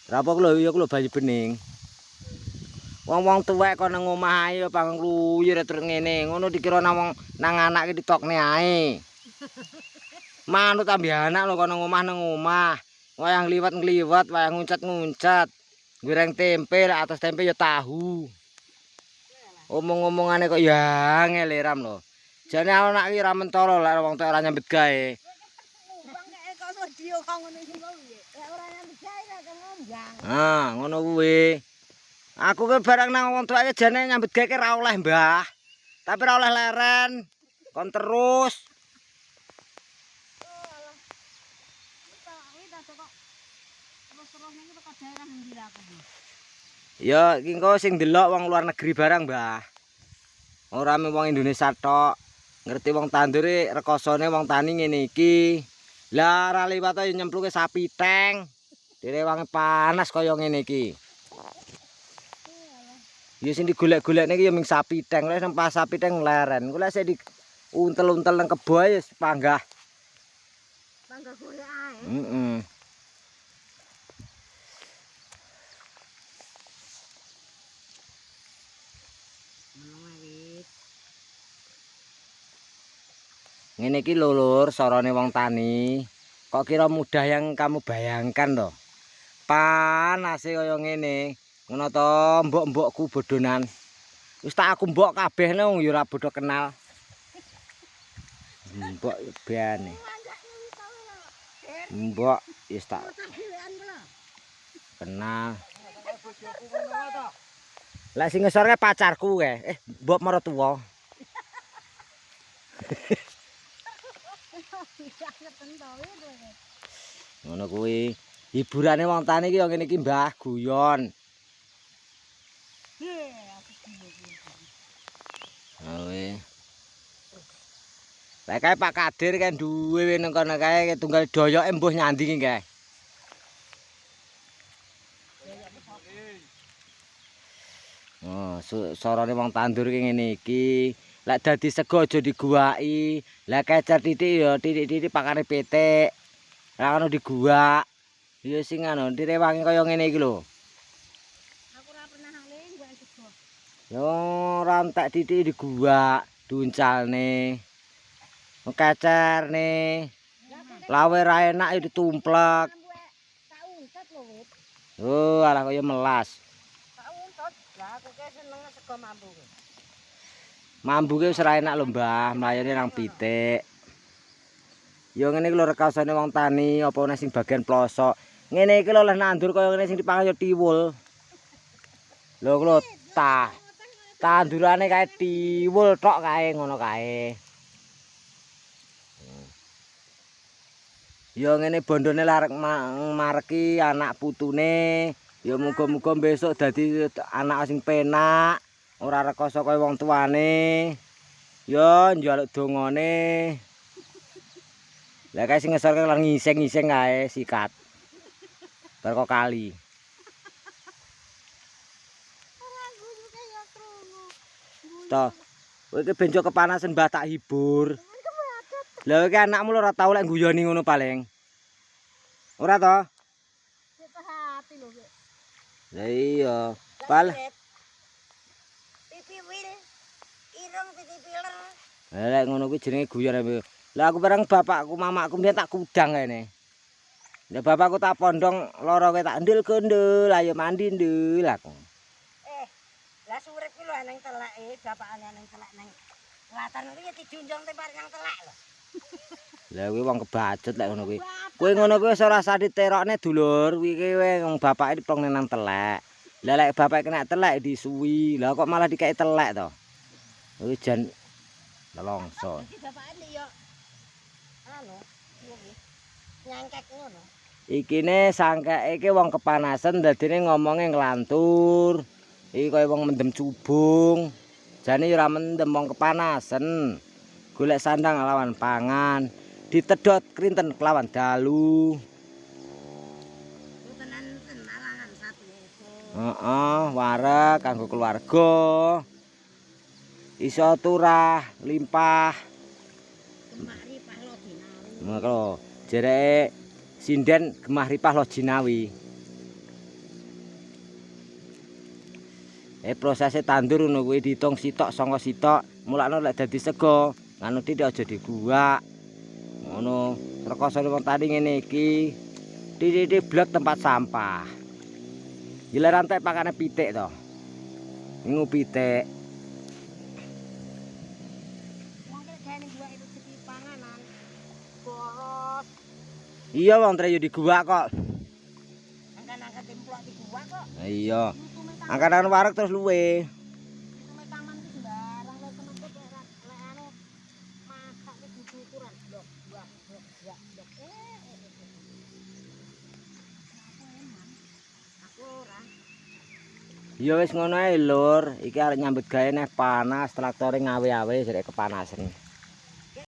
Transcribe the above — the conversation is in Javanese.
Rapo lho ya lho bayi bening. Wong-wong tuwek kok nang omah ae bang kluyur terus ngene. Ngono dikira nang anak iki ditokne ae. Manut ambi anak lho kok nang omah. Wayang liwat-ngliwat, wayang nguncet-nguncet. Goreng tempe, atas tempe ya tahu. Omong-omongane kok ya ngeleram lho. Jane anak iki ra mentolo lek wong tok ora nyambet gawe. Ngono kuwi. Aku ke barang nang wong tuwake jane nyambet gawe ki ra oleh, Mbah. Tapi ra oleh leren. Kon terus. Ya iki engko sing delok wong luar negeri barang, Mbah. Ora mung wong Indonesia tok. Ngerti wong tandure rekosone wong tani ngene iki. Lah ra liwat ae nyempluke sapi teng. Direwangi panas kaya ngene iki. Ya sing digolek-golekne iki ya ming sapi teng. Lek nang pas sapi teng leren. Ku lek sik di untel-untel nang kebo ae wis panggah. Panggah golek ae. Heeh. Ngene iki lho Lur, sorone wong tani. Kok kira mudah yang kamu bayangkan toh. Panase kaya ngene. Ngono to, mbok-mbokku bodonan. Wis tak aku mbok kabeh wong ya ora bodho kenal. Mbok beane. Mbok wis tak kenal. Lah sing ngesorke pacarku kae. Mbok maratuwa. Ngono kuwi. Hiburane wong tani iki ya ngene iki, Mbah, guyon. Lah kae Pak Kadir kan duwe nang kono kae tunggal doyoke mbuh nyandi iki kae. Oh, sorone wong tandur iki ngene iki. Lek dadi sego aja diguwaki. Lah kecer titik ya titik-titik pakane pitik. Lah ono diguwak. Ya sing anu direwangi kaya ngene iki lho. Aku ora pernah ale ngguwak sego. Yo ora entek titik diguwak, duncalne. Kecerne. Lawe ra enak ditumplek. Oh, alah kaya melas. Lah aku ki seneng sego mambu. Mambu ki wis ora enak lho, Mbah, mlayune nang pitik. Ya ngene iki lho rekasane wong tani, apa ana sing bagian plosok. Ngene iki lho leh nandur kaya ngene sing dipangan ya tiwul. Lho lho tandurane kae tiwul tok kae ngono kae. Ya ngene bondone larek mareki anak putune. Ya muga-muga besok dadi anak sing penak, ora rekoso kaya wong tuane. Ya njaluk dongane. Lah kae sing ngesorke lan ngising-ngising kae sikat. Bar kok kali. Toh, kowe iki benjo kepanasan Mbah tak hibur. Lah iki anakmu ora tau lek guyoni ngono paling. Ora toh? Hati lho. Lah iya, pal. Pipi wil, ireng pipi piler. Lah lek ngono kuwi jenenge guyon. Lah aku bareng bapakku, mamaku mbiyen tak kudang kene. Lah bapakku tak pondong lara kowe tak ndul-gondul, ayo mandi ndul aku. Lah surip ku lho nang teleke, bapakane nang telek nang selatan kuwi ya dijunjung tempar nang telek lho. Lah kuwi wong kebacut lek ngono kuwi. Kowe ngono kuwi wis ora usah diterokne dulur, kuwi wong bapake diplongne nang telek. Lah lek bapake kena telek disuwi, lah kok malah dikeki telek to. Kuwi jan nelongso. Iki bapake yo anu, nyangkek ngono. Ikine sangkeke iki wong kepanasan dadine ngomongnya nglantur. Iki kaya wong mendem cubung. Jane ya ora mendem wong kepanasan. Golek sandang lawan pangan. Ditedhot krinten kelawan dalu. Tenan malangan satu. Heeh, wareg kanggo keluarga. Iso turah, limpah. Gemah ripah lo jinawi. Mengko jereke sinden gemah ripah lo jinawi. Prosese tandur ngono kuwi diitung sitok sanga sitok, mulakno lek dadi sego, nganu titik aja dibuak. Ngono, rekosane wong tani ngene iki. Titik blek tempat sampah. Giliran tek pakane pitik to. Ngu pitik. Iya wong tre yo diguak kok. Angkat templok diguak kok. Iya. Angkatan wareg terus luwe. Taman iki sembarang lek temen lek anu masak iki dudu ukuran. Blok, blok, blok, blok, blok. Aku ora. Ya wis ngono ae lur, iki arek nyambut gawe neh panas, traktore ngawe-awe jare kepanasan.